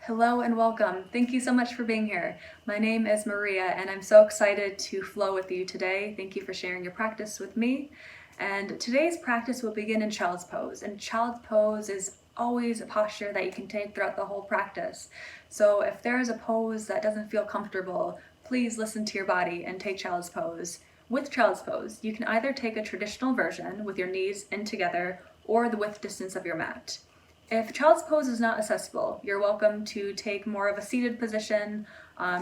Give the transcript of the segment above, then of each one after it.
Hello and welcome. Thank you so much for being here. My name is Mariea and I'm so excited to flow with you today. Thank you for sharing your practice with me. And today's practice will begin in child's pose. And child's pose is always a posture that you can take throughout the whole practice. So if there is a pose that doesn't feel comfortable, please listen to your body and take child's pose. With child's pose, you can either take a traditional version with your knees in together or the width distance of your mat. If child's pose is not accessible, you're welcome to take more of a seated position,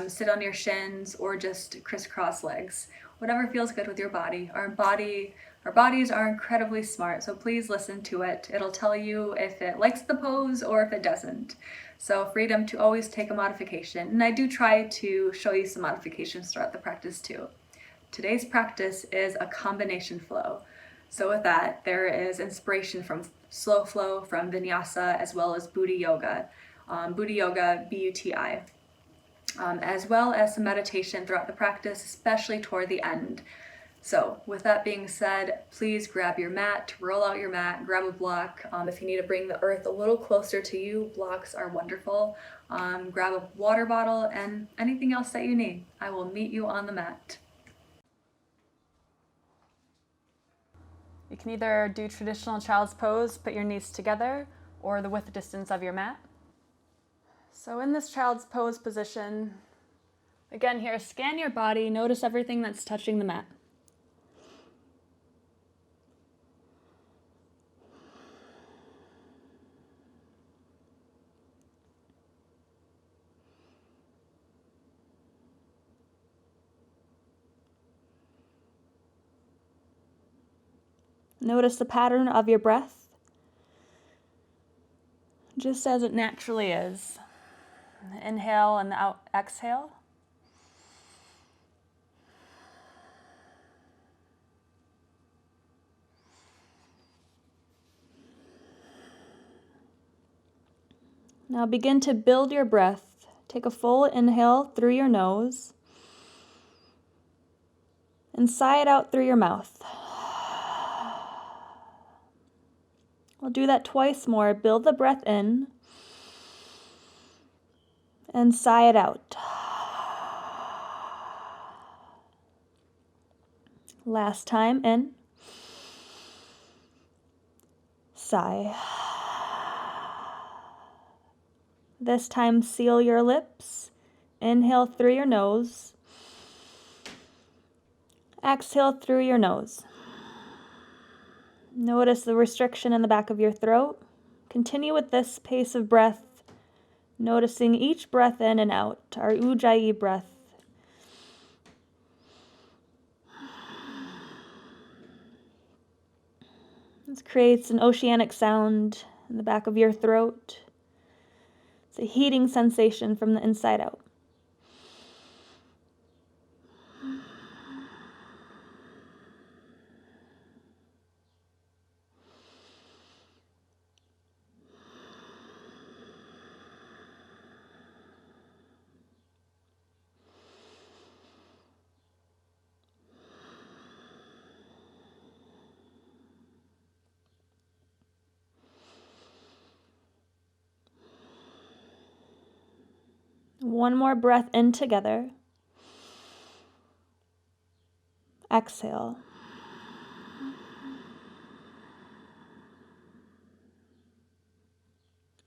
sit on your shins, or just crisscross legs. Whatever feels good with your body. Our bodies are incredibly smart, so please listen to it. It'll tell you if it likes the pose or if it doesn't. So freedom to always take a modification. And I do try to show you some modifications throughout the practice too. Today's practice is a combination flow. So with that, there is inspiration from slow flow, from Vinyasa, as well as Buti yoga, Buti, as well as some meditation throughout the practice, especially toward the end. So with that being said, please grab your mat, roll out your mat, grab a block. If you need to bring the earth a little closer to you, blocks are wonderful. Grab a water bottle and anything else that you need. I will meet you on the mat. You can either do traditional child's pose, put your knees together, or the width distance of your mat. So in this child's pose position, again here, scan your body, notice everything that's touching the mat. Notice the pattern of your breath, just as it naturally is. Inhale and exhale. Now begin to build your breath. Take a full inhale through your nose and sigh it out through your mouth. We'll do that twice more. Build the breath in and sigh it out. Last time, in, sigh. This time, seal your lips. Inhale through your nose. Exhale through your nose. Notice the restriction in the back of your throat. Continue with this pace of breath, noticing each breath in and out, our Ujjayi breath. This creates an oceanic sound in the back of your throat. It's a heating sensation from the inside out. One more breath in together. Exhale.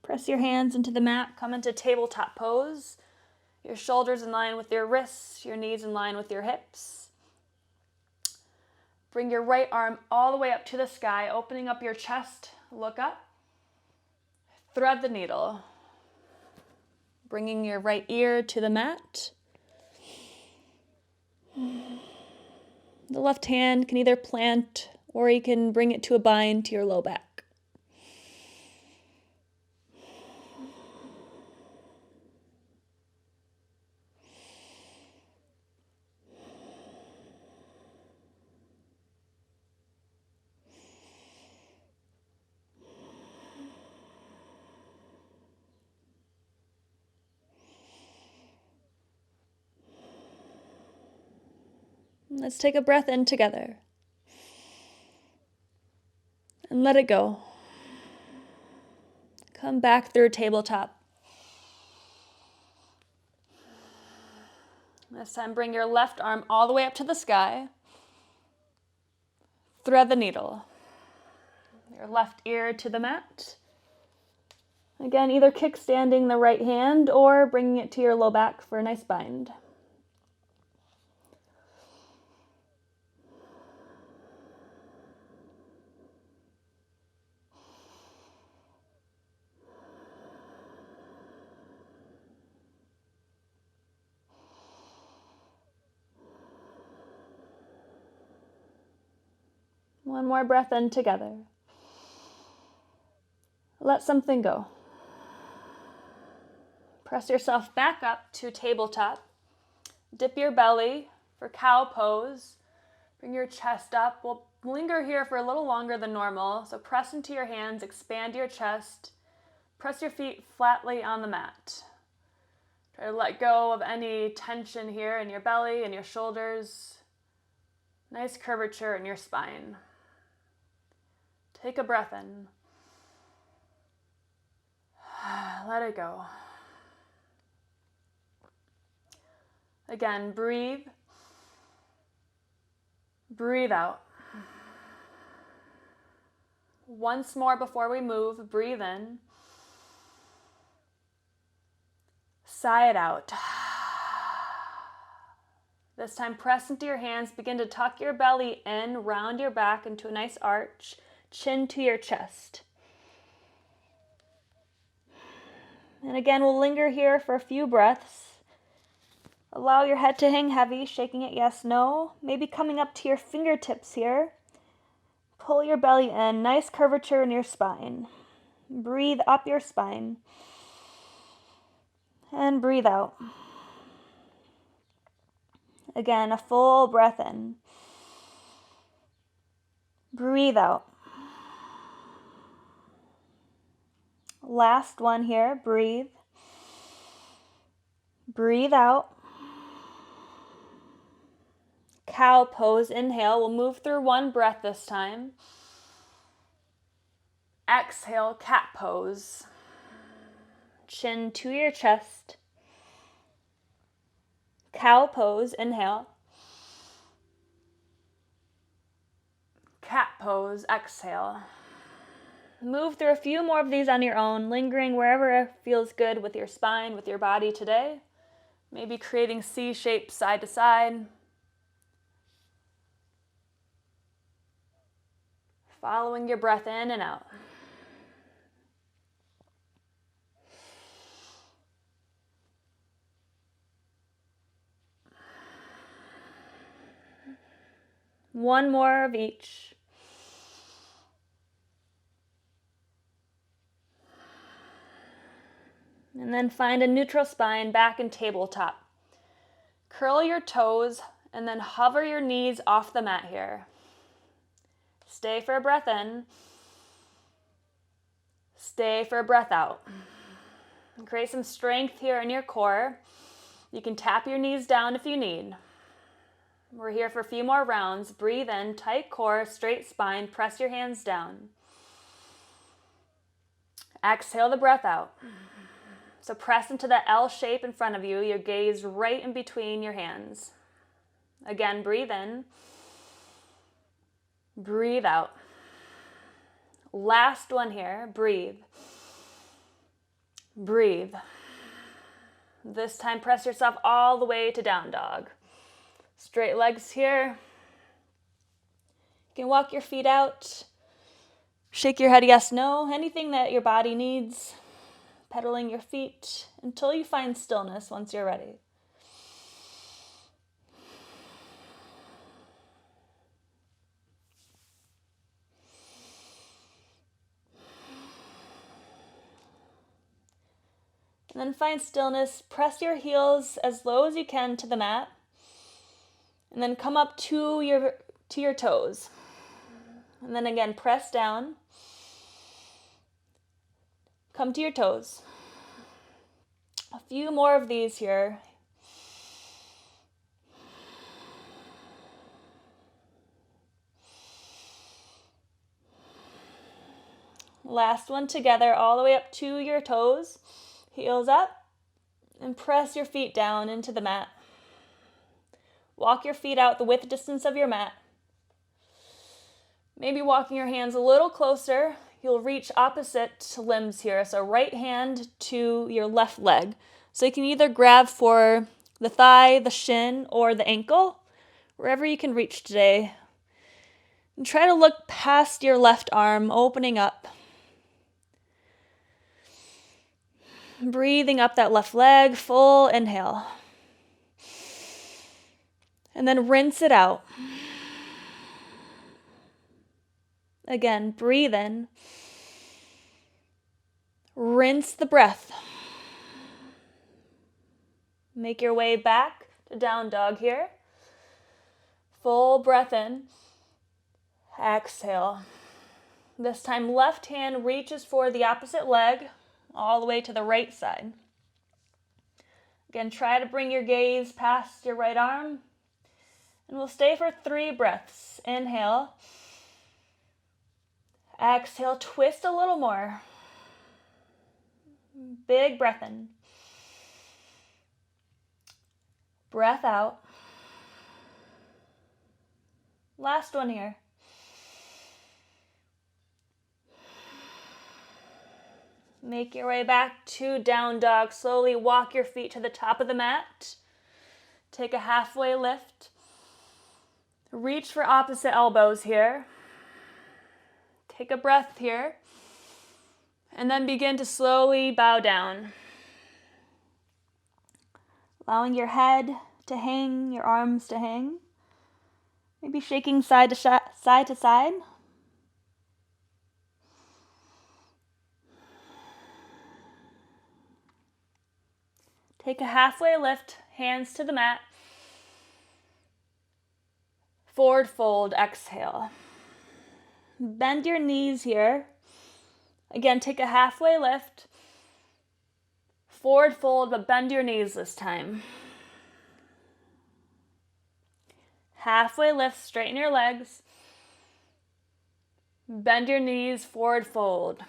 Press your hands into the mat, come into tabletop pose. Your shoulders in line with your wrists, your knees in line with your hips. Bring your right arm all the way up to the sky, opening up your chest, look up. Thread the needle. Bringing your right ear to the mat. The left hand can either plant or you can bring it to a bind to your low back. Let's take a breath in together. And let it go. Come back through tabletop. This time, bring your left arm all the way up to the sky. Thread the needle. Your left ear to the mat. Again, either kickstanding the right hand or bringing it to your low back for a nice bind. One more breath in together. Let something go. Press yourself back up to tabletop. Dip your belly for cow pose. Bring your chest up. We'll linger here for a little longer than normal. So press into your hands, expand your chest. Press your feet flatly on the mat. Try to let go of any tension here in your belly and your shoulders. Nice curvature in your spine. Take a breath in. Let it go. Again, breathe. Breathe out. Once more before we move, breathe in. Sigh it out. This time, press into your hands. Begin to tuck your belly in, round your back into a nice arch, chin to your chest. And again, we'll linger here for a few breaths. Allow your head to hang heavy, shaking it yes, no. Maybe coming up to your fingertips here. Pull your belly in, nice curvature in your spine. Breathe up your spine. And breathe out. Again, a full breath in. Breathe out. Last one here, breathe. Breathe out. Cow pose, inhale. We'll move through one breath this time. Exhale, cat pose. Chin to your chest. Cow pose, inhale. Cat pose, exhale. Move through a few more of these on your own, lingering wherever feels good with your spine, with your body today. Maybe creating C shapes side to side. Following your breath in and out. One more of each. And then find a neutral spine back in tabletop. Curl your toes and then hover your knees off the mat here. Stay for a breath in. Stay for a breath out. And create some strength here in your core. You can tap your knees down if you need. We're here for a few more rounds. Breathe in, tight core, straight spine. Press your hands down. Exhale the breath out. So press into the L shape in front of you. Your gaze right in between your hands. Again, breathe in. Breathe out. Last one here. Breathe. Breathe. This time, press yourself all the way to down dog. Straight legs here. You can walk your feet out. Shake your head yes, no. Anything that your body needs. Pedaling your feet until you find stillness once you're ready. And then find stillness. Press your heels as low as you can to the mat. And then come up to your toes. And then again, press down. Come to your toes. A few more of these here. Last one together, all the way up to your toes. Heels up. And press your feet down into the mat. Walk your feet out the width distance of your mat. Maybe walking your hands a little closer, you'll reach opposite limbs here. So right hand to your left leg. So you can either grab for the thigh, the shin, or the ankle, wherever you can reach today. And try to look past your left arm, opening up. Breathing up that left leg, full inhale. And then rinse it out. Again, breathe in. Rinse the breath. Make your way back to down dog here. Full breath in. Exhale. This time, left hand reaches for the opposite leg, all the way to the right side. Again, try to bring your gaze past your right arm. And we'll stay for 3 breaths. Inhale. Exhale, twist a little more. Big breath in. Breath out. Last one here. Make your way back to down dog. Slowly walk your feet to the top of the mat. Take a halfway lift. Reach for opposite elbows here. Take a breath here. And then begin to slowly bow down. Allowing your head to hang, your arms to hang. Maybe shaking side to side. Take a halfway lift, hands to the mat. Forward fold, exhale. Bend your knees here. Again, take a halfway lift. Forward fold, but bend your knees this time. Halfway lift, straighten your legs. Bend your knees, forward fold.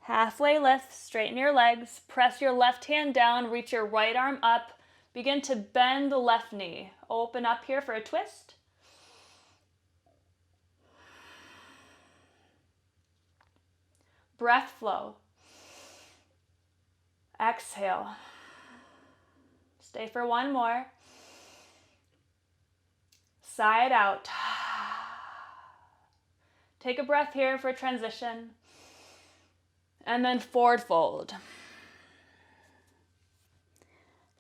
Halfway lift, straighten your legs. Press your left hand down, reach your right arm up. Begin to bend the left knee. Open up here for a twist. Breath flow. Exhale. Stay for one more. Side out. Take a breath here for transition. And then forward fold.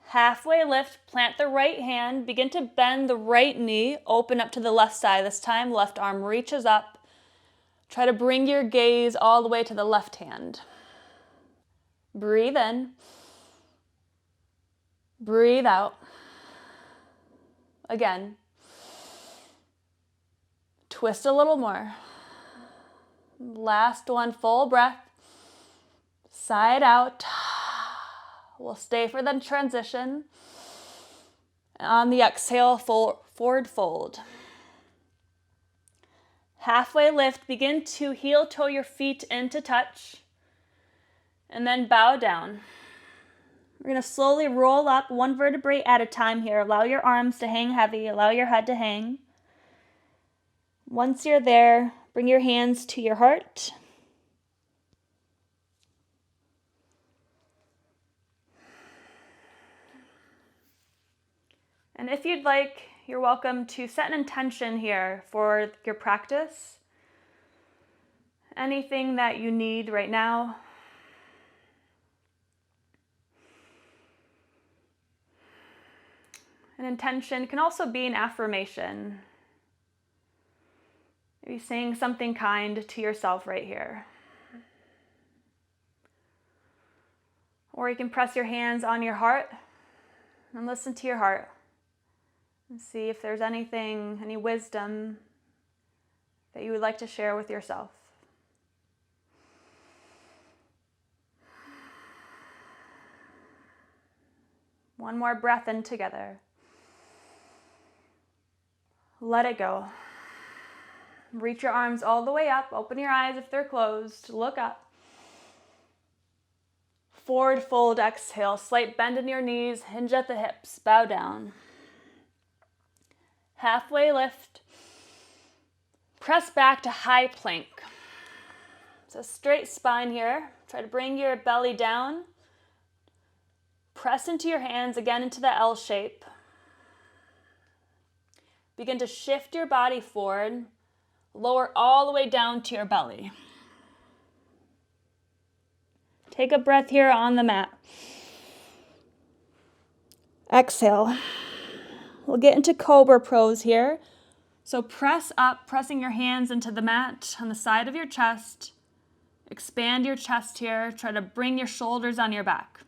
Halfway lift, plant the right hand, begin to bend the right knee, open up to the left side. This time, left arm reaches up. Try to bring your gaze all the way to the left hand. Breathe in. Breathe out. Again. Twist a little more. Last one, full breath. Side out. We'll stay for the transition. On the exhale, forward fold. Halfway lift, begin to heel toe your feet into touch. And then bow down. We're going to slowly roll up one vertebrae at a time here. Allow your arms to hang heavy. Allow your head to hang. Once you're there, bring your hands to your heart. And if you'd like, you're welcome to set an intention here for your practice. Anything that you need right now. An intention can also be an affirmation. Maybe saying something kind to yourself right here. Or you can press your hands on your heart and listen to your heart. And see if there's anything, any wisdom that you would like to share with yourself. One more breath in together. Let it go. Reach your arms all the way up. Open your eyes if they're closed. Look up. Forward fold, exhale. Slight bend in your knees, hinge at the hips, bow down. Halfway lift. Press back to high plank. So straight spine here. Try to bring your belly down. Press into your hands, again into the L shape. Begin to shift your body forward. Lower all the way down to your belly. Take a breath here on the mat. Exhale. We'll get into cobra pose here. So press up, pressing your hands into the mat on the side of your chest. Expand your chest here. Try to bring your shoulders on your back.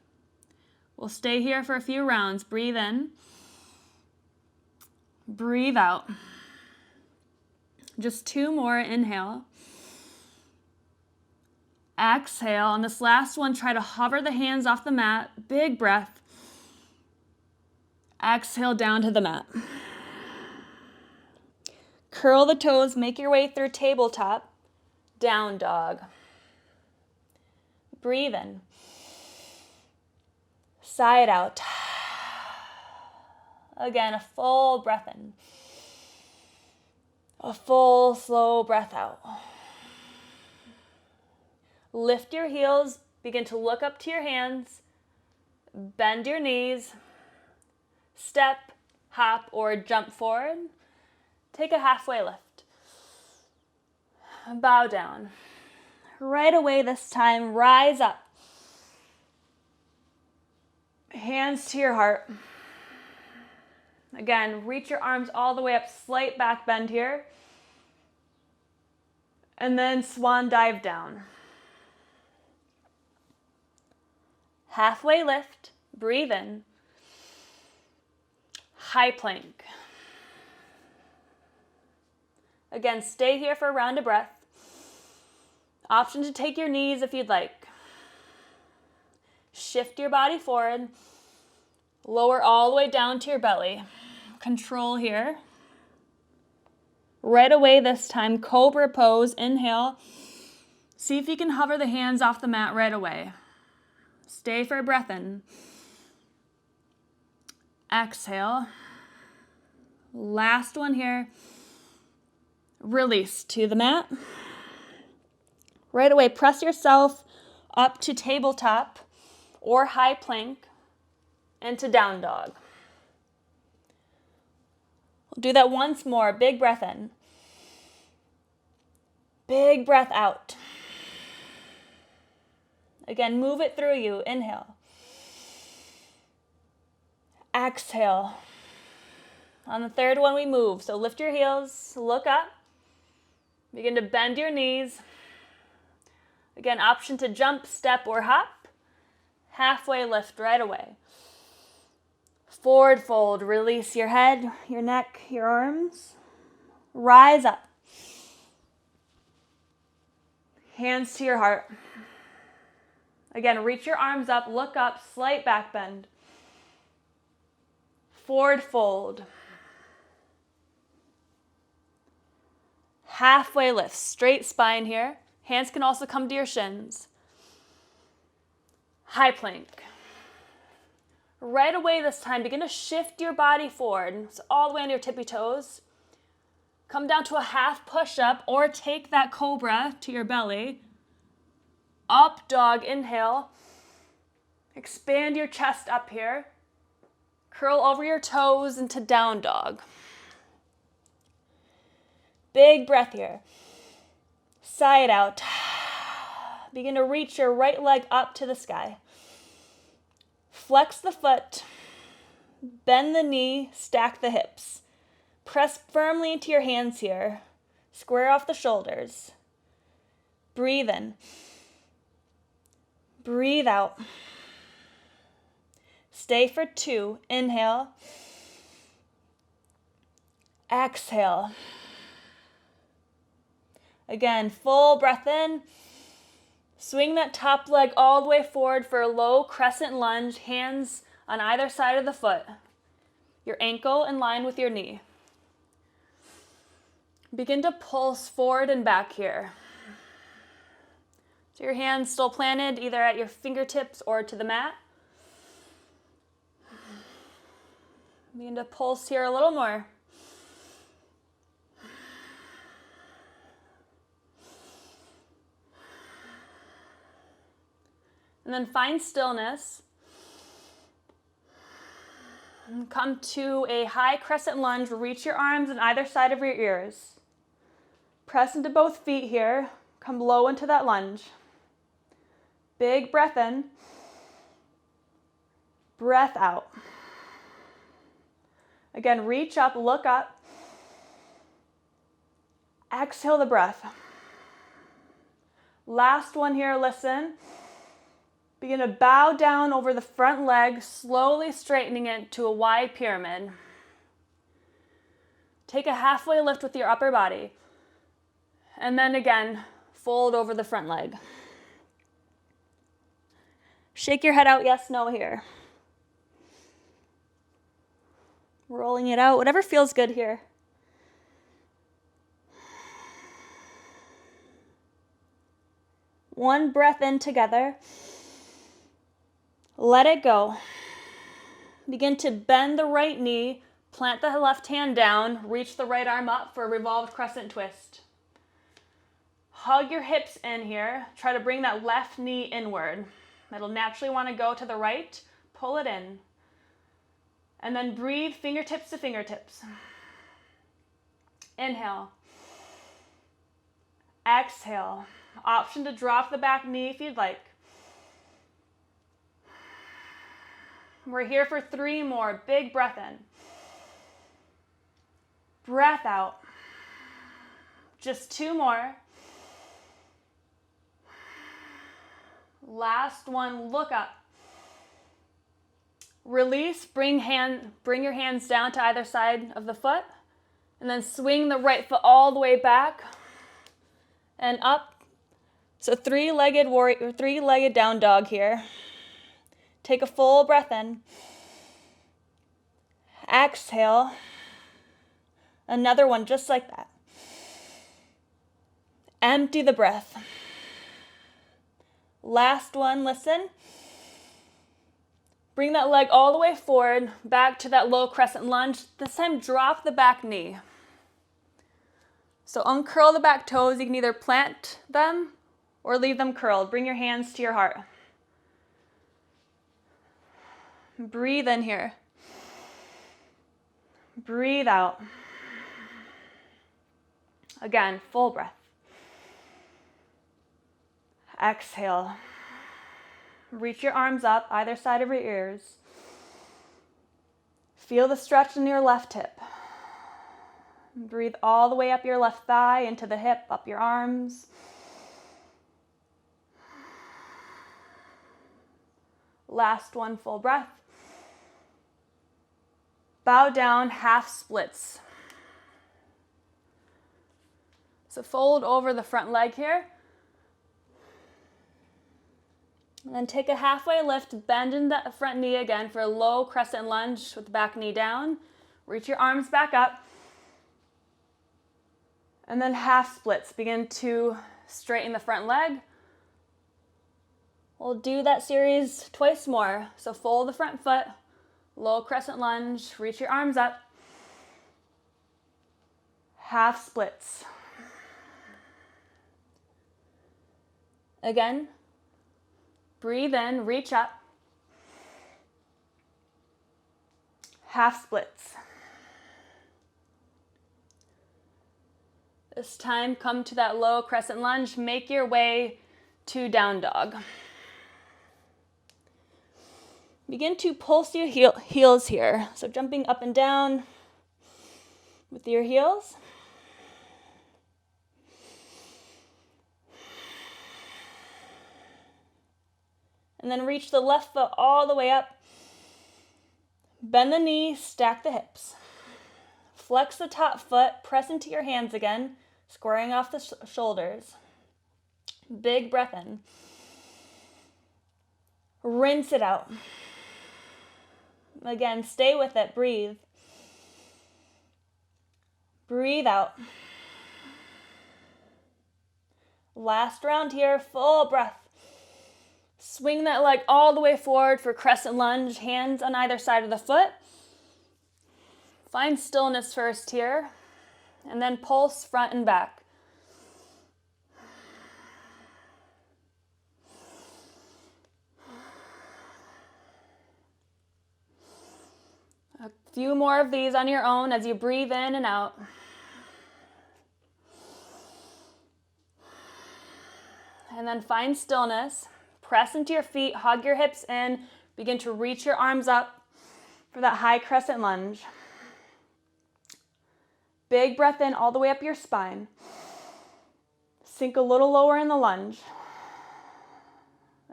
We'll stay here for a few rounds. Breathe in. Breathe out. Just 2 more. Inhale. Exhale. On this last one, try to hover the hands off the mat. Big breath. Exhale down to the mat. Curl the toes. Make your way through tabletop. Down dog. Breathe in. Sigh it out. Again, a full breath in. A full, slow breath out. Lift your heels. Begin to look up to your hands. Bend your knees. Step, hop, or jump forward. Take a halfway lift. Bow down. Right away this time, rise up. Hands to your heart. Again, reach your arms all the way up, slight back bend here. And then swan dive down. Halfway lift, breathe in. High plank. Again, stay here for a round of breath. Option to take your knees if you'd like. Shift your body forward. Lower all the way down to your belly. Control here. Right away this time, cobra pose. Inhale. See if you can hover the hands off the mat right away. Stay for a breath in. Exhale. Last one here. Release to the mat. Right away, press yourself up to tabletop or high plank and to down dog. We'll do that once more. Big breath in. Big breath out. Again, move it through you. Inhale. Exhale. On the third one, we move. So lift your heels, look up. Begin to bend your knees. Again, option to jump, step, or hop. Halfway lift right away. Forward fold. Release your head, your neck, your arms. Rise up. Hands to your heart. Again, reach your arms up, look up, slight back bend. Forward fold. Halfway lift, straight spine here. Hands can also come to your shins. High plank. Right away this time, begin to shift your body forward. So all the way on your tippy toes. Come down to a half push-up or take that cobra to your belly. Up dog, inhale. Expand your chest up here. Curl over your toes into down dog. Big breath here. Sigh it out. Begin to reach your right leg up to the sky. Flex the foot. Bend the knee. Stack the hips. Press firmly into your hands here. Square off the shoulders. Breathe in. Breathe out. Stay for 2. Inhale. Exhale. Again, full breath in. Swing that top leg all the way forward for a low crescent lunge. Hands on either side of the foot. Your ankle in line with your knee. Begin to pulse forward and back here. So your hands still planted either at your fingertips or to the mat. Begin to pulse here a little more. And then find stillness. And come to a high crescent lunge. Reach your arms on either side of your ears. Press into both feet here. Come low into that lunge. Big breath in. Breath out. Again, reach up, look up. Exhale the breath. Last one here, listen. Begin to bow down over the front leg, slowly straightening it to a wide pyramid. Take a halfway lift with your upper body. And then again, fold over the front leg. Shake your head out, yes, no here. Rolling it out, whatever feels good here. One breath in together. Let it go. Begin to bend the right knee, plant the left hand down, reach the right arm up for a revolved crescent twist. Hug your hips in here. Try to bring that left knee inward. It'll naturally want to go to the right. Pull it in. And then breathe fingertips to fingertips. Inhale. Exhale. Option to drop the back knee if you'd like. We're here for 3 more. Big breath in. Breath out. Just 2 more. Last one, look up. Release, bring your hands down to either side of the foot, and then swing the right foot all the way back and up. So three-legged down dog here. Take a full breath in. Exhale. Another one just like that. Empty the breath. Last one, listen. Bring that leg all the way forward, back to that low crescent lunge. This time, drop the back knee. So uncurl the back toes. You can either plant them or leave them curled. Bring your hands to your heart. Breathe in here. Breathe out. Again, full breath. Exhale. Reach your arms up, either side of your ears. Feel the stretch in your left hip. Breathe all the way up your left thigh, into the hip, up your arms. Last one, full breath. Bow down, half splits. So fold over the front leg here. And then take a halfway lift, bend in the front knee again for a low crescent lunge with the back knee down. Reach your arms back up. And then half splits. Begin to straighten the front leg. We'll do that series twice more. So fold the front foot, low crescent lunge, reach your arms up. Half splits. Again. Breathe in, reach up. Half splits. This time, come to that low crescent lunge. Make your way to down dog. Begin to pulse your heels here. So jumping up and down with your heels. And then reach the left foot all the way up. Bend the knee, stack the hips. Flex the top foot, press into your hands again, squaring off the shoulders. Big breath in. Rinse it out. Again, stay with it, breathe. Breathe out. Last round here, full breath. Swing that leg all the way forward for crescent lunge, hands on either side of the foot. Find stillness first here, and then pulse front and back. A few more of these on your own as you breathe in and out. And then find stillness. Press into your feet, hug your hips in, begin to reach your arms up for that high crescent lunge. Big breath in all the way up your spine. Sink a little lower in the lunge.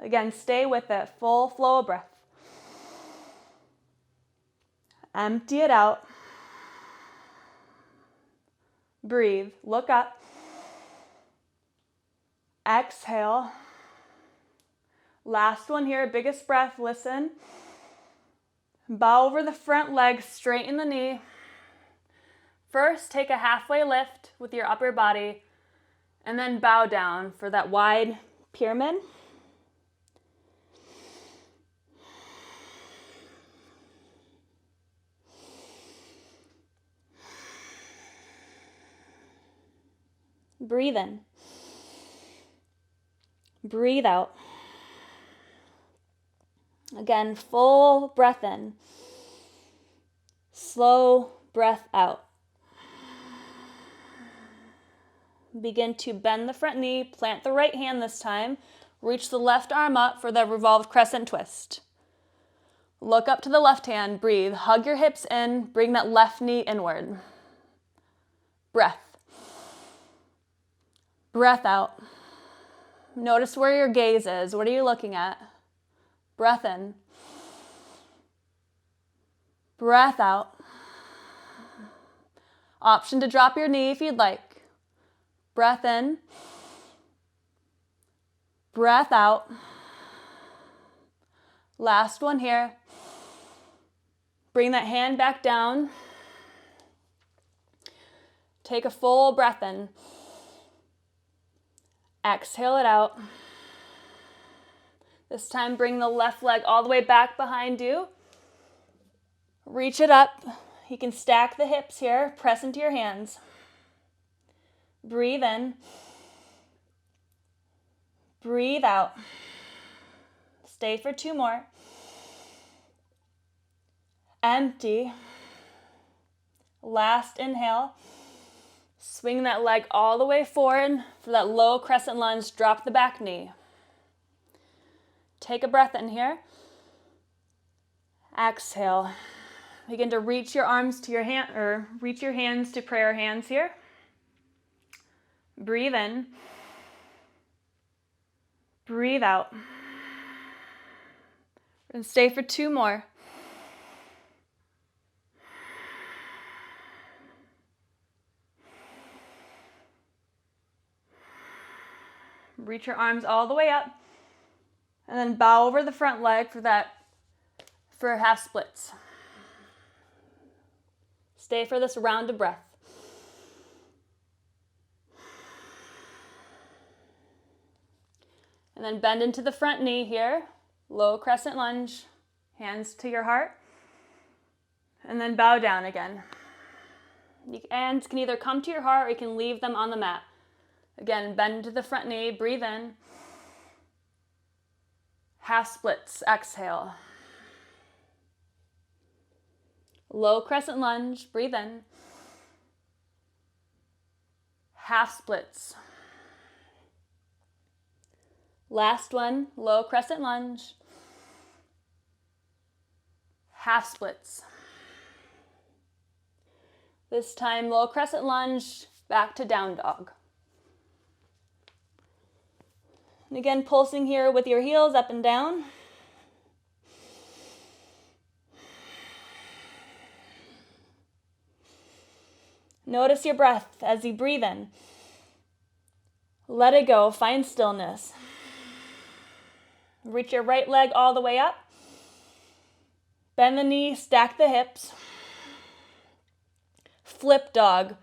Again, stay with it, full flow of breath. Empty it out. Breathe, look up. Exhale. Last one here, biggest breath, listen. Bow over the front leg, straighten the knee. First, take a halfway lift with your upper body, and then bow down for that wide pyramid. Breathe in. Breathe out. Again, full breath in. Slow breath out. Begin to bend the front knee, plant the right hand this time. Reach the left arm up for the revolved crescent twist. Look up to the left hand, breathe. Hug your hips in, bring that left knee inward. Breath. Breath out. Notice where your gaze is. What are you looking at? Breath in. Breath out. Option to drop your knee if you'd like. Breath in. Breath out. Last one here. Bring that hand back down. Take a full breath in. Exhale it out. This time, bring the left leg all the way back behind you. Reach it up. You can stack the hips here. Press into your hands. Breathe in. Breathe out. Stay for 2 more. Empty. Last inhale. Swing that leg all the way forward for that low crescent lunge. Drop the back knee. Take a breath in here. Exhale. Begin to reach your arms to your hand, or reach your hands to prayer hands here. Breathe in. Breathe out. And stay for 2 more. Reach your arms all the way up. And then bow over the front leg for half splits. Stay for this round of breath. And then bend into the front knee here. Low crescent lunge. Hands to your heart. And then bow down again. Hands can either come to your heart or you can leave them on the mat. Again, bend to the front knee, breathe in. Half splits, exhale. Low crescent lunge, breathe in. Half splits. Last one, low crescent lunge. Half splits. This time, low crescent lunge, back to down dog. And again, pulsing here with your heels up and down. Notice your breath as you breathe in. Let it go, find stillness. Reach your right leg all the way up. Bend the knee, stack the hips. Flip dog.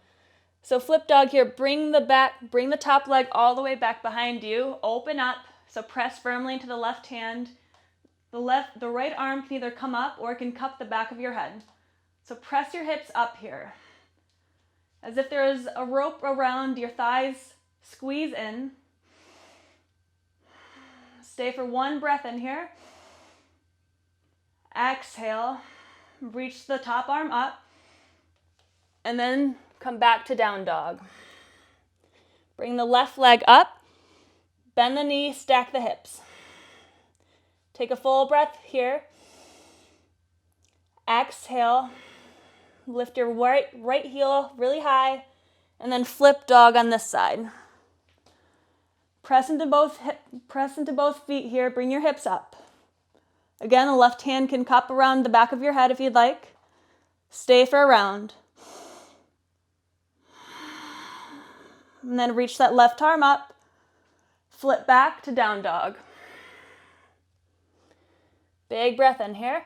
So flip dog here, bring the top leg all the way back behind you, open up, so press firmly into the left hand. The right arm can either come up or it can cup the back of your head. So press your hips up here. As if there is a rope around your thighs, squeeze in. Stay for one breath in here. Exhale, reach the top arm up, and then come back to down dog. Bring the left leg up, bend the knee, stack the hips. Take a full breath here. Exhale, lift your right heel really high, and then flip dog on this side. Press into both feet here, bring your hips up. Again, the left hand can cup around the back of your head if you'd like. Stay for a round. And then reach that left arm up, flip back to down dog. Big breath in here.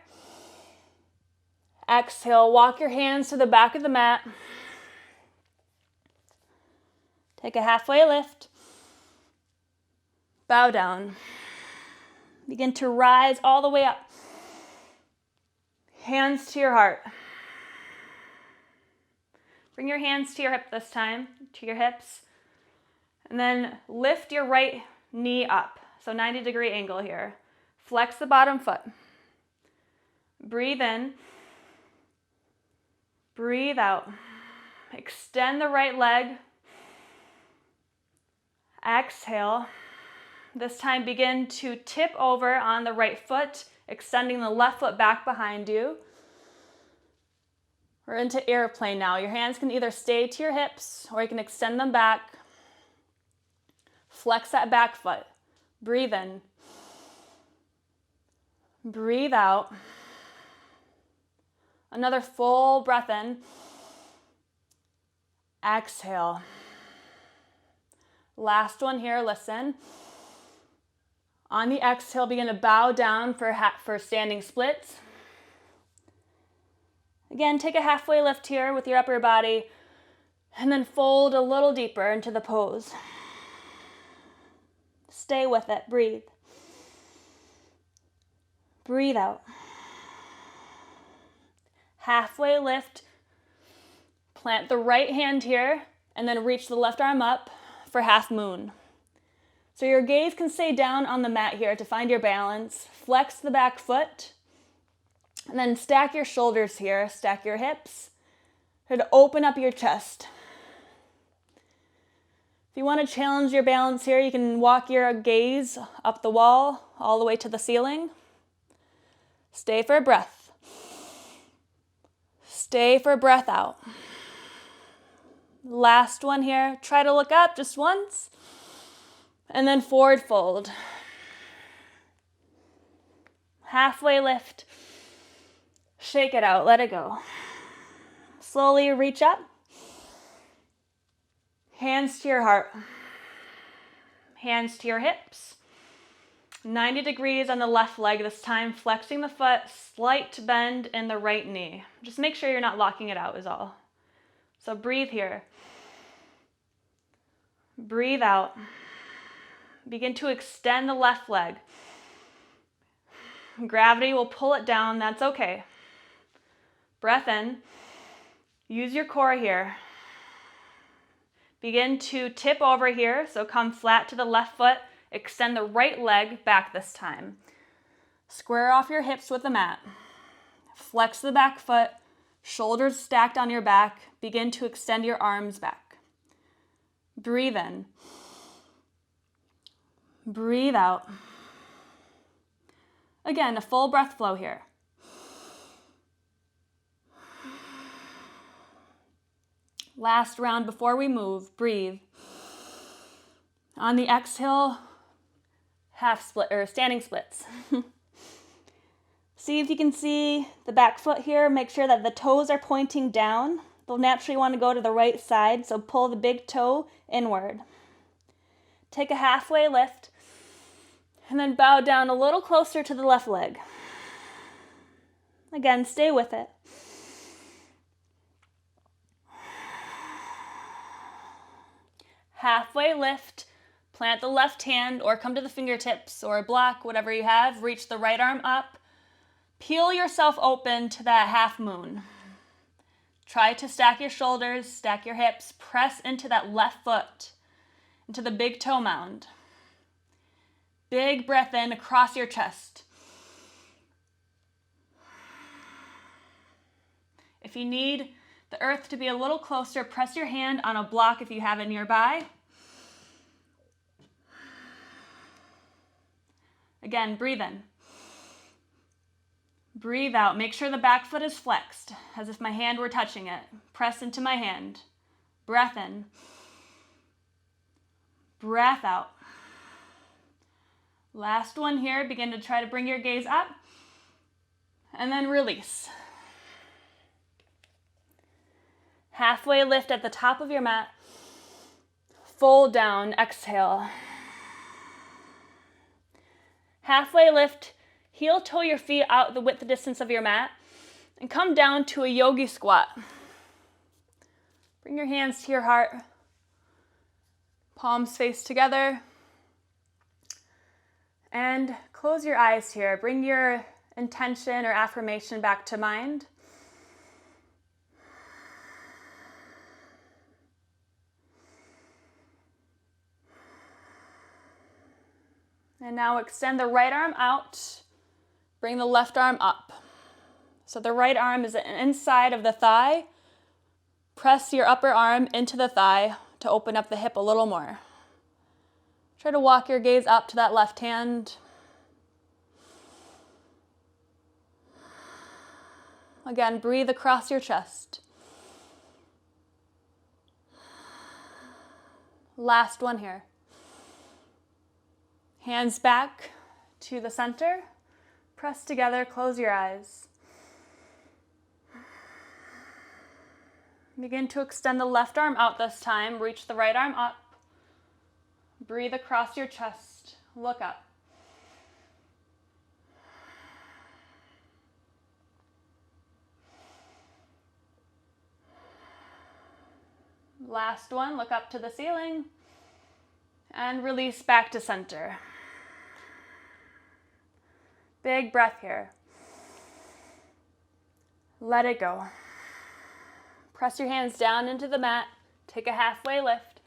Exhale, walk your hands to the back of the mat. Take a halfway lift. Bow down. Begin to rise all the way up. Hands to your heart. Bring your hands to your hip this time, to your hips. And then lift your right knee up. So 90-degree angle here. Flex the bottom foot. Breathe in. Breathe out. Extend the right leg. Exhale. This time begin to tip over on the right foot, extending the left foot back behind you. We're into airplane now. Your hands can either stay to your hips or you can extend them back. Flex that back foot. Breathe in. Breathe out. Another full breath in. Exhale. Last one here, listen. On the exhale, begin to bow down for standing splits. Again, take a halfway lift here with your upper body and then fold a little deeper into the pose. Stay with it, breathe. Breathe out. Halfway lift. Plant the right hand here and then reach the left arm up for half moon. So your gaze can stay down on the mat here to find your balance. Flex the back foot. And then stack your shoulders here. Stack your hips. And open up your chest. If you want to challenge your balance here, you can walk your gaze up the wall all the way to the ceiling. Stay for a breath. Stay for a breath out. Last one here. Try to look up just once. And then forward fold. Halfway lift. Shake it out. Let it go. Slowly reach up. Hands to your heart. Hands to your hips. 90 degrees on the left leg this time. Flexing the foot. Slight bend in the right knee. Just make sure you're not locking it out is all. So breathe here. Breathe out. Begin to extend the left leg. Gravity will pull it down. That's okay. Breath in. Use your core here. Begin to tip over here. So come flat to the left foot. Extend the right leg back this time. Square off your hips with the mat. Flex the back foot. Shoulders stacked on your back. Begin to extend your arms back. Breathe in. Breathe out. Again, a full breath flow here. Last round before we move, breathe. On the exhale, half split or standing splits. See if you can see the back foot here. Make sure that the toes are pointing down. They'll naturally want to go to the right side, so pull the big toe inward. Take a halfway lift. And then bow down a little closer to the left leg. Again, stay with it. Halfway lift, plant the left hand or come to the fingertips or a block, whatever you have. Reach the right arm up. Peel yourself open to that half moon. Try to stack your shoulders, stack your hips, press into that left foot, into the big toe mound. Big breath in across your chest. If you need the earth to be a little closer, press your hand on a block if you have it nearby. Again, breathe in. Breathe out. Make sure the back foot is flexed, as if my hand were touching it. Press into my hand. Breath in. Breath out. Last one here. Begin to try to bring your gaze up, and then release. Halfway lift at the top of your mat. Fold down. Exhale. Halfway lift. Heel toe your feet out the width distance of your mat and come down to a yogi squat. Bring your hands to your heart. Palms face together. And close your eyes here. Bring your intention or affirmation back to mind. And now extend the right arm out. Bring the left arm up. So the right arm is inside of the thigh. Press your upper arm into the thigh to open up the hip a little more. Try to walk your gaze up to that left hand. Again, breathe across your chest. Last one here. Hands back to the center. Press together, close your eyes. Begin to extend the left arm out this time. Reach the right arm up. Breathe across your chest. Look up. Last one, look up to the ceiling. And release back to center. Big breath here. Let it go. Press your hands down into the mat. Take a halfway lift.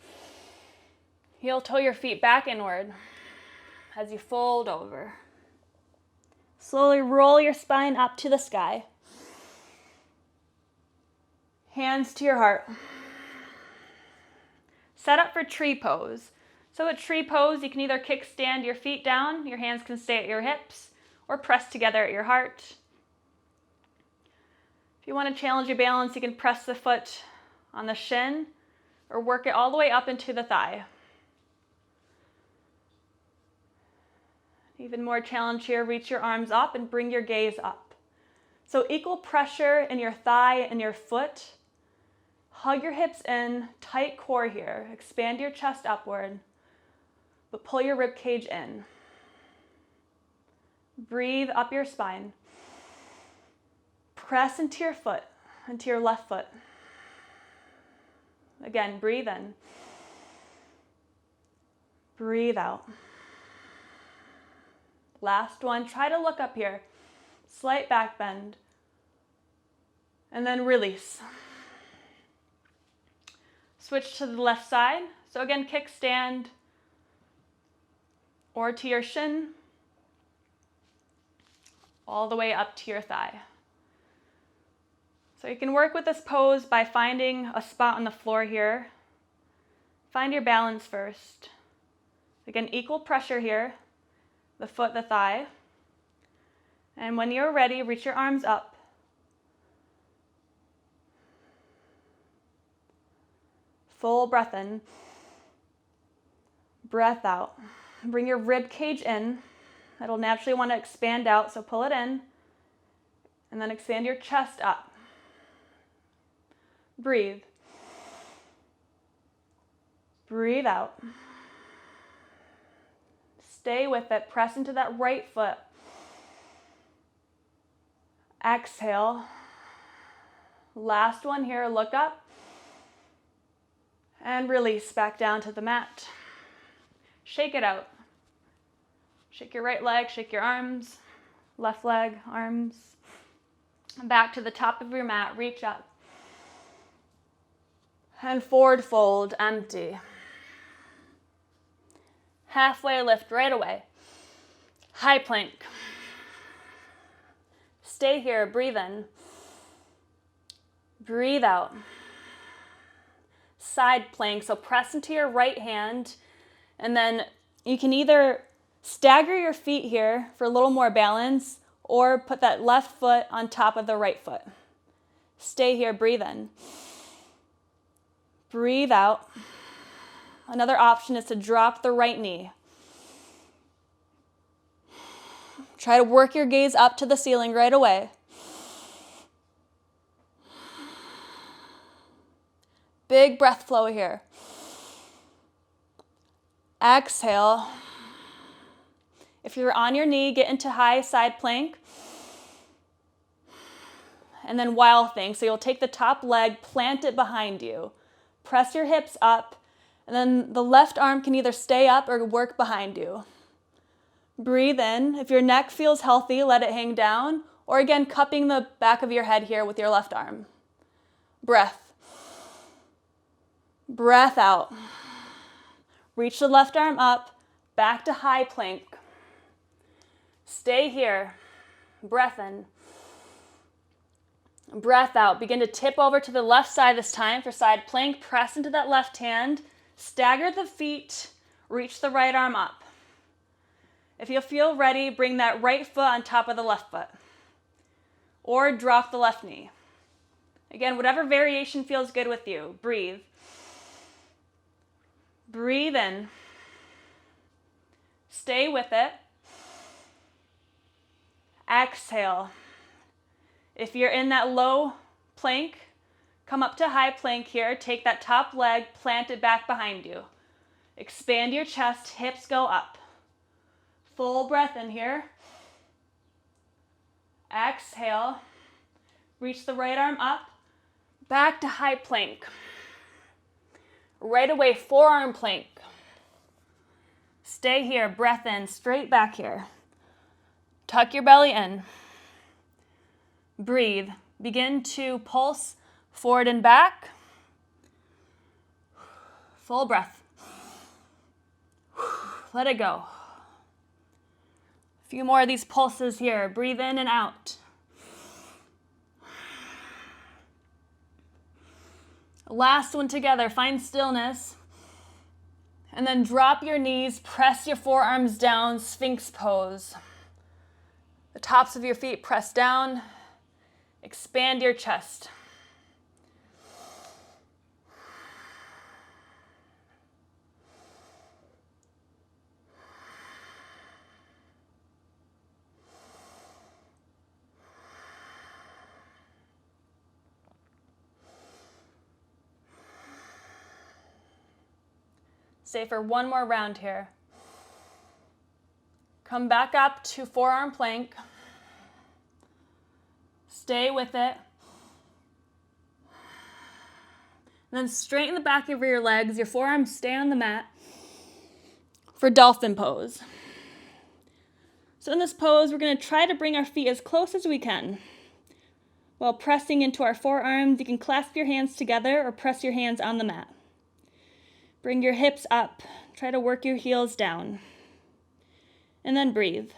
Heel toe your feet back inward as you fold over. Slowly roll your spine up to the sky. Hands to your heart. Set up for tree pose. So at tree pose, you can either kickstand your feet down, your hands can stay at your hips, or press together at your heart. If you want to challenge your balance, you can press the foot on the shin or work it all the way up into the thigh. Even more challenge here, reach your arms up and bring your gaze up. So equal pressure in your thigh and your foot. Hug your hips in, tight core here. Expand your chest upward, but pull your rib cage in. Breathe up your spine. Press into your foot, into your left foot. Again, breathe in. Breathe out. Last one, try to look up here. Slight back bend. And then release. Switch to the left side. So again, kickstand or to your shin, all the way up to your thigh. So you can work with this pose by finding a spot on the floor here. Find your balance first. Again, equal pressure here, the foot, the thigh. And when you're ready, reach your arms up. Full breath in. Breath out. Bring your rib cage in. It'll naturally want to expand out, so pull it in. And then expand your chest up. Breathe. Breathe out. Stay with it. Press into that right foot. Exhale. Last one here. Look up. And release back down to the mat. Shake it out. Shake your right leg, shake your arms, left leg, arms. Back to the top of your mat, reach up. And forward fold, empty. Halfway lift right away. High plank. Stay here, breathe in. Breathe out. Side plank, so press into your right hand, and then you can either stagger your feet here for a little more balance, or put that left foot on top of the right foot. Stay here, breathe in. Breathe out. Another option is to drop the right knee. Try to work your gaze up to the ceiling right away. Big breath flow here. Exhale. If you're on your knee, get into high side plank. And then wild thing. So you'll take the top leg, plant it behind you. Press your hips up, and then the left arm can either stay up or work behind you. Breathe in. If your neck feels healthy, let it hang down. Or again, cupping the back of your head here with your left arm. Breath. Breath out. Reach the left arm up, back to high plank. Stay here. Breath in. Breath out. Begin to tip over to the left side this time for side plank. Press into that left hand. Stagger the feet. Reach the right arm up. If you feel ready, bring that right foot on top of the left foot. Or drop the left knee. Again, whatever variation feels good with you. Breathe. Breathe in. Stay with it. Exhale. If you're in that low plank, come up to high plank here. Take that top leg, plant it back behind you. Expand your chest, hips go up. Full breath in here. Exhale. Reach the right arm up, back to high plank. Right away, forearm plank. Stay here, breath in, straight back here. Tuck your belly in. Breathe. Begin to pulse forward and back. Full breath. Let it go. A few more of these pulses here. Breathe in and out. Last one together. Find stillness. And then drop your knees. Press your forearms down. Sphinx pose. The tops of your feet press down. Expand your chest. Stay for one more round here. Come back up to forearm plank. Stay with it. And then straighten the back of your legs. Your forearms stay on the mat for dolphin pose. So in this pose, we're going to try to bring our feet as close as we can. While pressing into our forearms, you can clasp your hands together or press your hands on the mat. Bring your hips up. Try to work your heels down. And then breathe.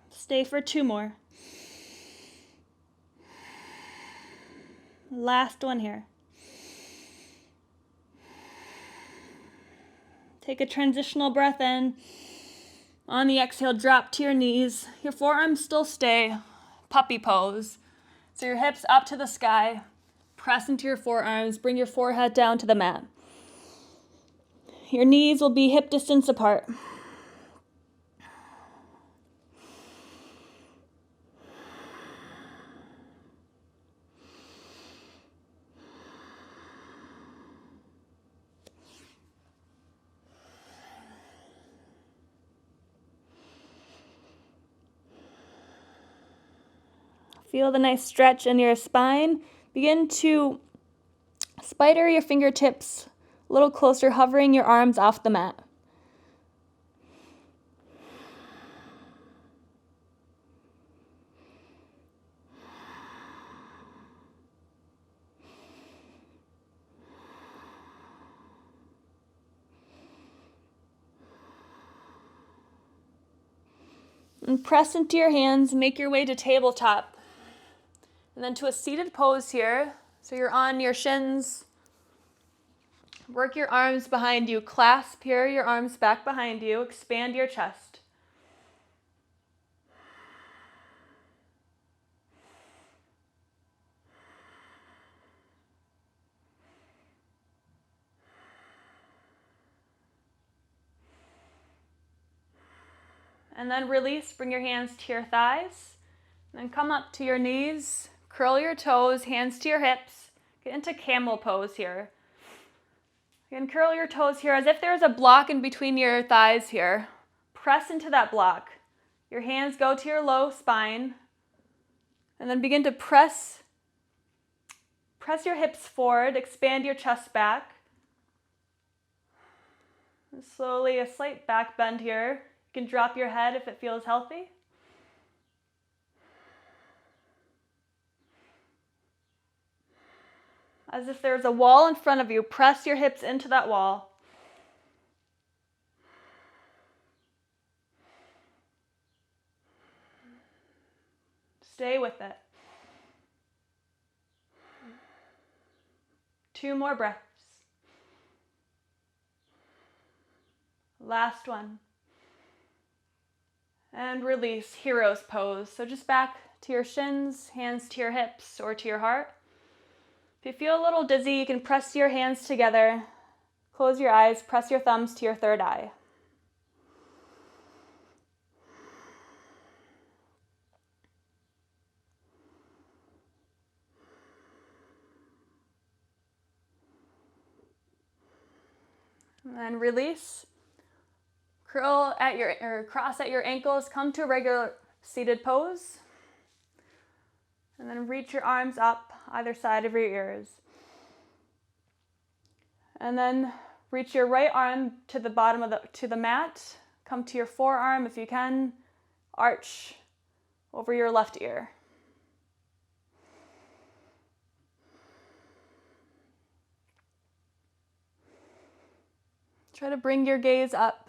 Stay for two more. Last one here. Take a transitional breath in. On the exhale, drop to your knees. Your forearms still stay. Puppy pose. So your hips up to the sky. Press into your forearms. Bring your forehead down to the mat. Your knees will be hip distance apart. Feel the nice stretch in your spine. Begin to spider your fingertips a little closer, hovering your arms off the mat. And press into your hands, make your way to tabletop. And then to a seated pose here. So you're on your shins. Work your arms behind you. Clasp here, your arms back behind you. Expand your chest. And then release, bring your hands to your thighs. And then come up to your knees, curl your toes, hands to your hips. Get into camel pose here. Again, curl your toes here as if there's a block in between your thighs here. Press into that block. Your hands go to your low spine. And then begin to press your hips forward, expand your chest back. And slowly, a slight back bend here. You can drop your head if it feels healthy. As if there's a wall in front of you, press your hips into that wall. Stay with it. 2 more breaths. Last one. And release, hero's pose. So just back to your shins, hands to your hips or to your heart. If you feel a little dizzy, you can press your hands together, close your eyes, press your thumbs to your third eye. And then release. Curl at or cross at your ankles, come to a regular seated pose. And then reach your arms up either side of your ears. And then reach your right arm to the bottom of the mat. Come to your forearm if you can. Arch over your left ear. Try to bring your gaze up.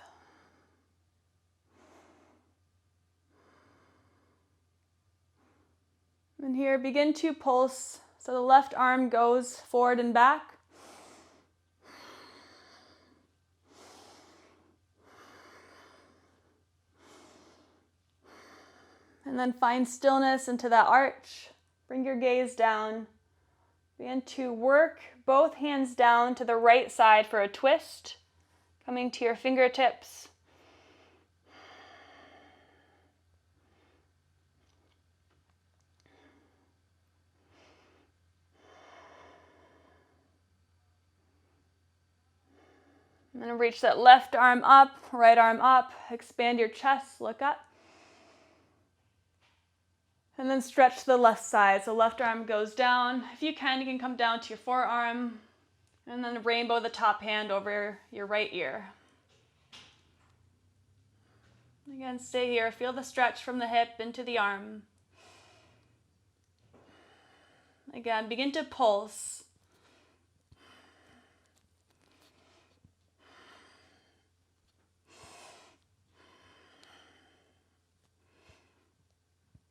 And here, begin to pulse. So the left arm goes forward and back. And then find stillness into that arch. Bring your gaze down. Begin to work both hands down to the right side for a twist. Coming to your fingertips. And then reach that left arm up, right arm up. Expand your chest, look up. And then stretch to the left side. So left arm goes down. If you can come down to your forearm. And then rainbow the top hand over your right ear. Again, stay here. Feel the stretch from the hip into the arm. Again, begin to pulse.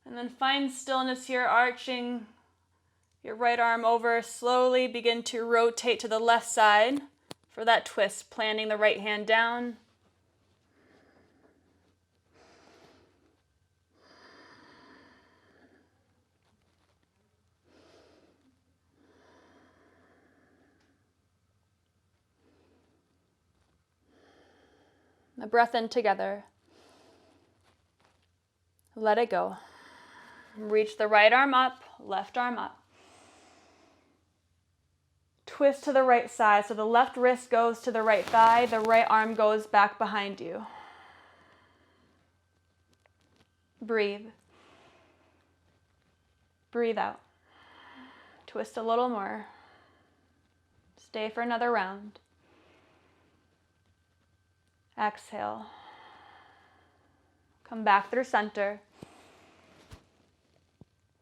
And then find stillness here, arching your right arm over. Slowly begin to rotate to the left side for that twist, planting the right hand down. The breath in together. Let it go. Reach the right arm up, left arm up. Twist to the right side, so the left wrist goes to the right thigh, the right arm goes back behind you. Breathe. Breathe out. Twist a little more. Stay for another round. Exhale. Come back through center.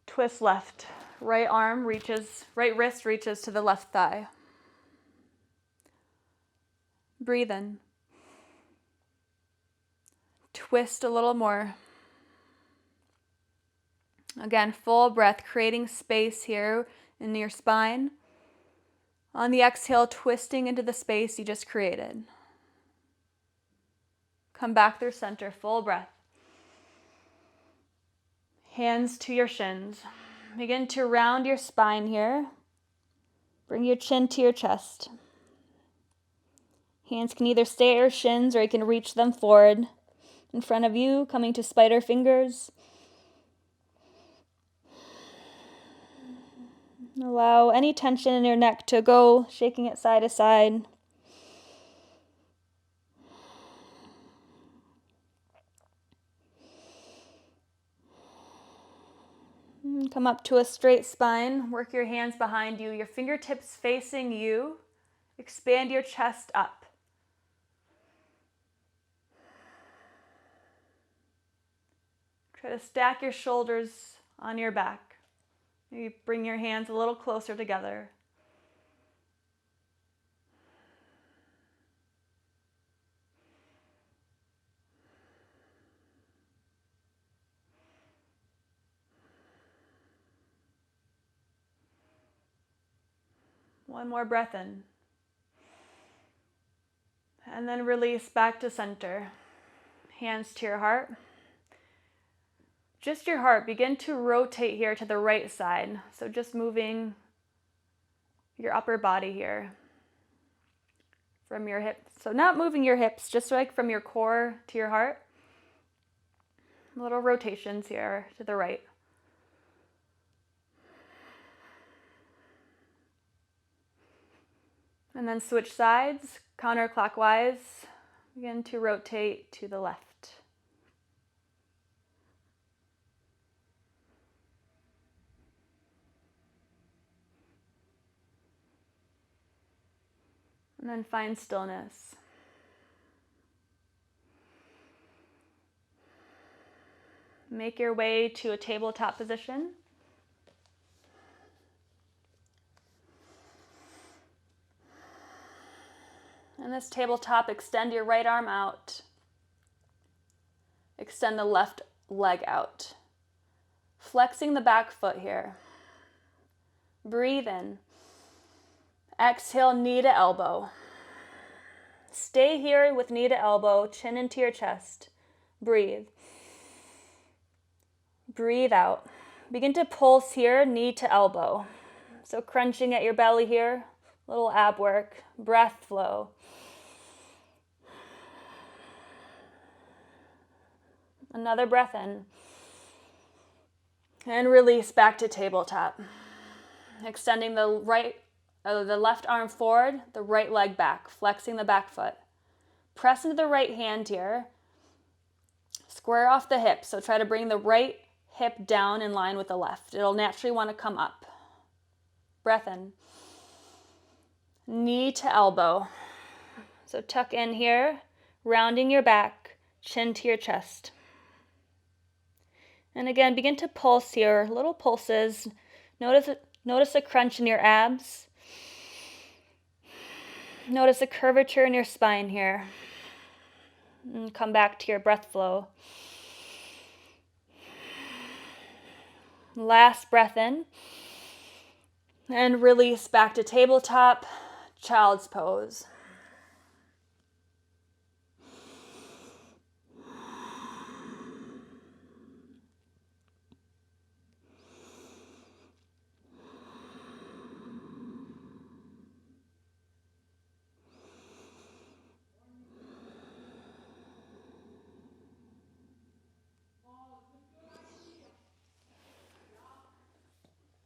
Twist left. Right wrist reaches to the left thigh. Breathe in. Twist a little more. Again, full breath, creating space here in your spine. On the exhale, twisting into the space you just created. Come back through center, full breath. Hands to your shins. Begin to round your spine here. Bring your chin to your chest. Hands can either stay at your shins or you can reach them forward in front of you, coming to spider fingers. Allow any tension in your neck to go, shaking it side to side. Come up to a straight spine. Work your hands behind you, your fingertips facing you. Expand your chest up. Try to stack your shoulders on your back. Maybe bring your hands a little closer together. One more breath in. And then release back to center. Hands to your heart. Just your heart. Begin to rotate here to the right side. So just moving your upper body here from your hips. So not moving your hips, just like from your core to your heart. Little rotations here to the right. And then switch sides, counterclockwise. Begin to rotate to the left. And then find stillness. Make your way to a tabletop position. In this tabletop, extend your right arm out. Extend the left leg out. Flexing the back foot here. Breathe in. Exhale, knee to elbow. Stay here with knee to elbow, chin into your chest. Breathe. Breathe out. Begin to pulse here, knee to elbow. So crunching at your belly here, little ab work, breath flow. Another breath in. And release back to tabletop. Extending the left arm forward, the right leg back, flexing the back foot. Press into the right hand here. Square off the hip, so try to bring the right hip down in line with the left. It'll naturally want to come up. Breath in. Knee to elbow. So tuck in here, rounding your back, chin to your chest. And again, begin to pulse here, little pulses. Notice a crunch in your abs. Notice a curvature in your spine here. And come back to your breath flow. Last breath in. And release back to tabletop, child's pose.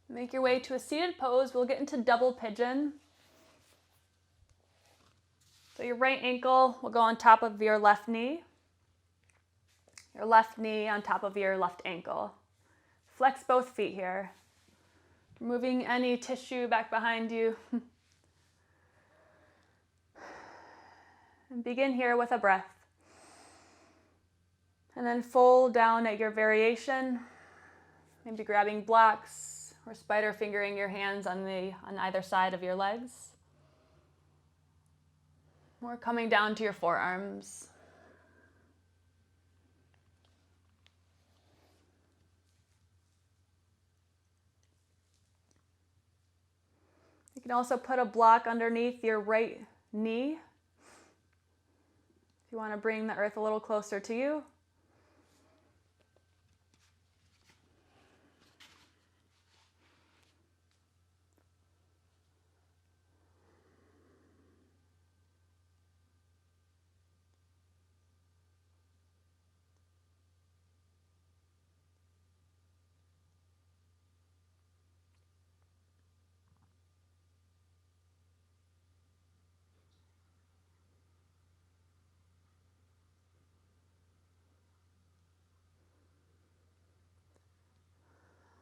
Make your way to a seated pose. We'll get into double pigeon. So your right ankle will go on top of your left knee. Your left knee on top of your left ankle. Flex both feet here. Moving any tissue back behind you. And begin here with a breath. And then fold down at your variation, maybe grabbing blocks or spider fingering your hands on either side of your legs. Or coming down to your forearms. You can also put a block underneath your right knee. If you want to bring the earth a little closer to you.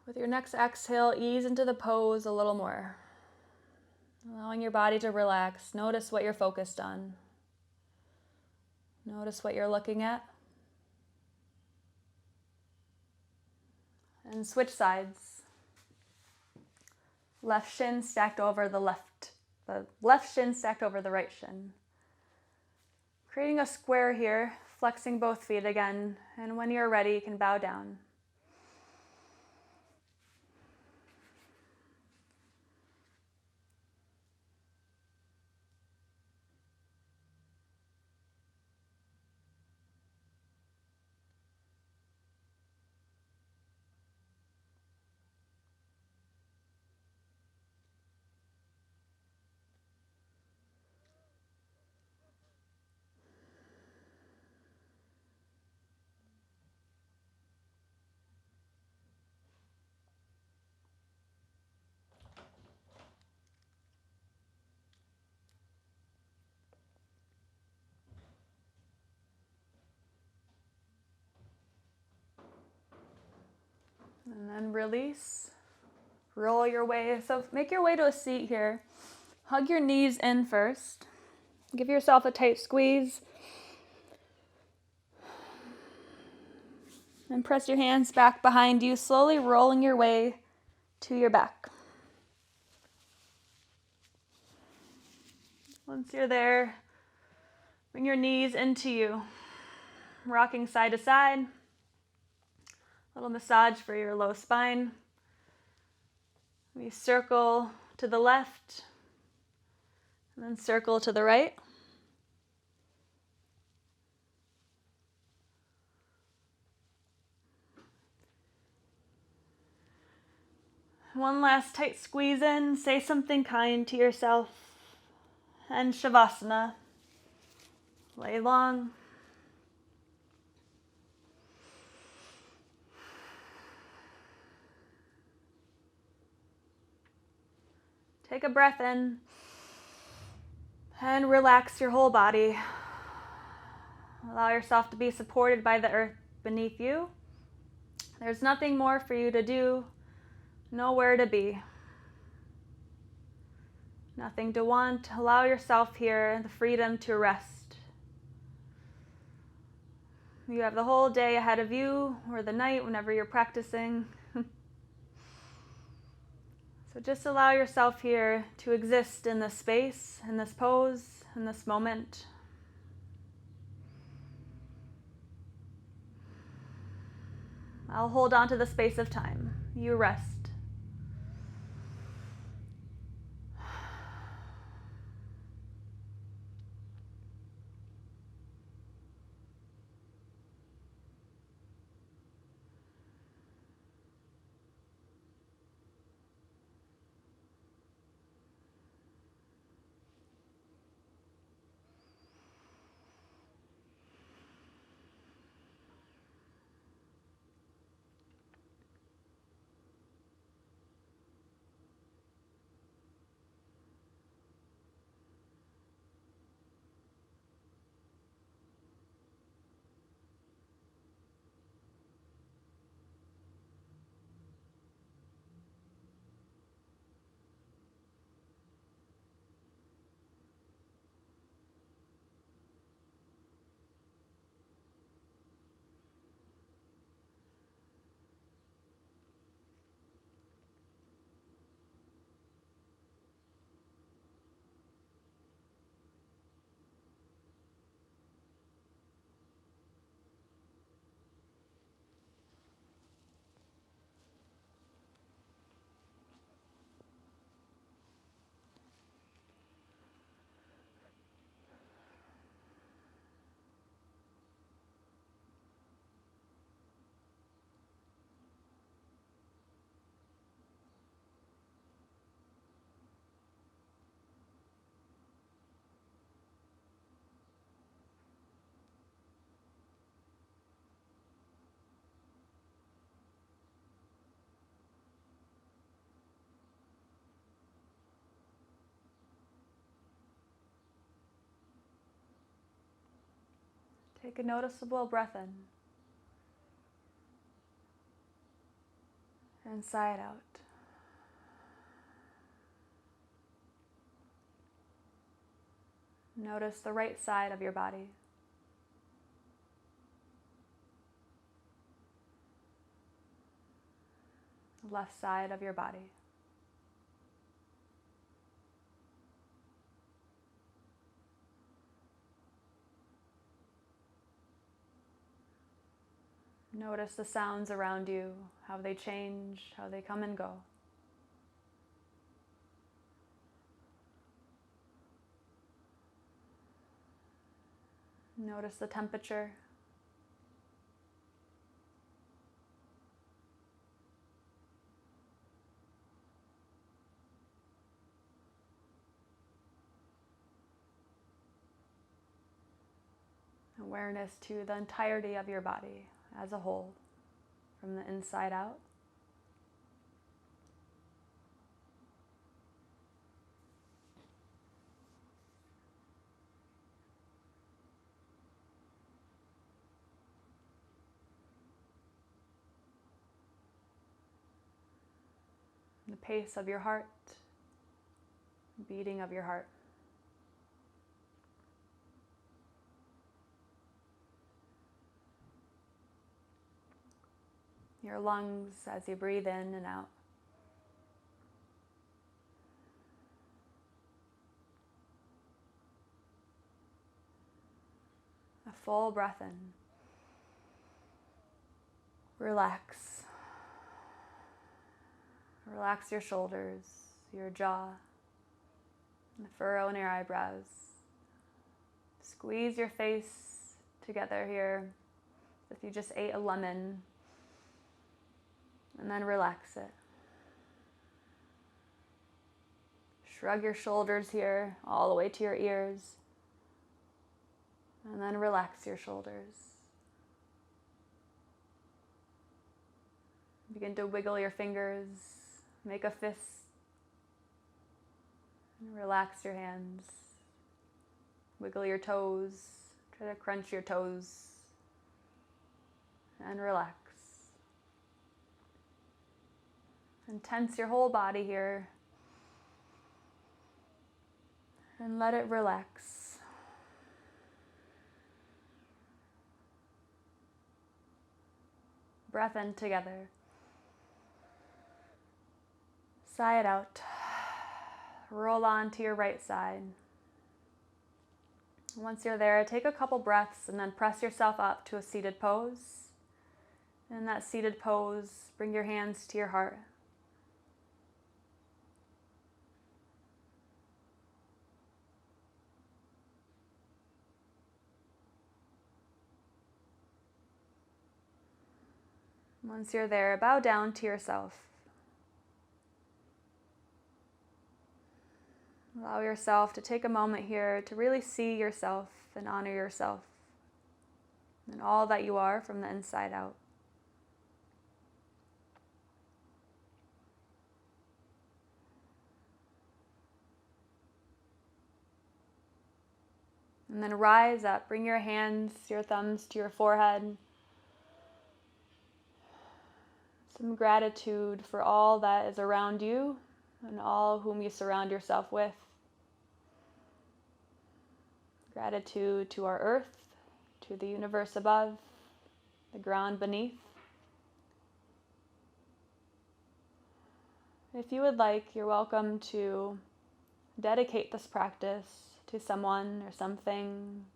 With your next exhale, ease into the pose a little more. Allowing your body to relax. Notice what you're focused on. Notice what you're looking at. And switch sides. Left shin stacked over the left shin stacked over the right shin. Creating a square here, flexing both feet again. And when you're ready, you can bow down. And then release. Roll your way. So make your way to a seat here. Hug your knees in first. Give yourself a tight squeeze. And press your hands back behind you, slowly rolling your way to your back. Once you're there, bring your knees into you. Rocking side to side. A little massage for your low spine. We circle to the left, and then circle to the right. One last tight squeeze in. Say something kind to yourself. And Shavasana. Lay long. Take a breath in and relax your whole body. Allow yourself to be supported by the earth beneath you. There's nothing more for you to do, nowhere to be. Nothing to want. Allow yourself here the freedom to rest. You have the whole day ahead of you, or the night whenever you're practicing. So just allow yourself here to exist in this space, in this pose, in this moment. I'll hold on to the space of time. You rest. Take a noticeable breath in and sigh it out. Notice the right side of your body. The left side of your body. Notice the sounds around you, how they change, how they come and go. Notice the temperature. Awareness to the entirety of your body as a whole, from the inside out. The pace of your heart, beating of your heart. Your lungs as you breathe in and out. A full breath in. Relax. Relax your shoulders, your jaw, the furrow in your eyebrows. Squeeze your face together here as if you just ate a lemon, and then relax it. Shrug your shoulders here all the way to your ears, and then relax your shoulders. Begin to wiggle your fingers, make a fist, and relax your hands. Wiggle your toes, try to crunch your toes, and relax. And tense your whole body here, and let it relax. Breath in together. Sigh it out. Roll on to your right side. Once you're there, take a couple breaths and then press yourself up to a seated pose. In that seated pose, bring your hands to your heart. Once you're there, bow down to yourself. Allow yourself to take a moment here to really see yourself and honor yourself and all that you are from the inside out. And then rise up, bring your hands, your thumbs to your forehead. Some gratitude for all that is around you and all whom you surround yourself with. Gratitude to our earth, to the universe above, the ground beneath. If you would like, you're welcome to dedicate this practice to someone or something.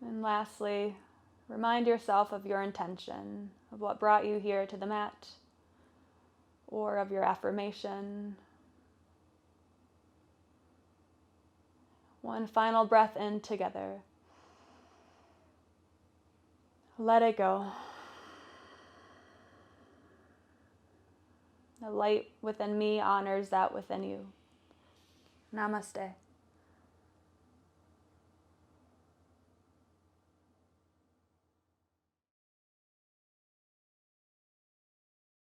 And lastly, remind yourself of your intention, of what brought you here to the mat, or of your affirmation. One final breath in together. Let it go. The light within me honors that within you. Namaste.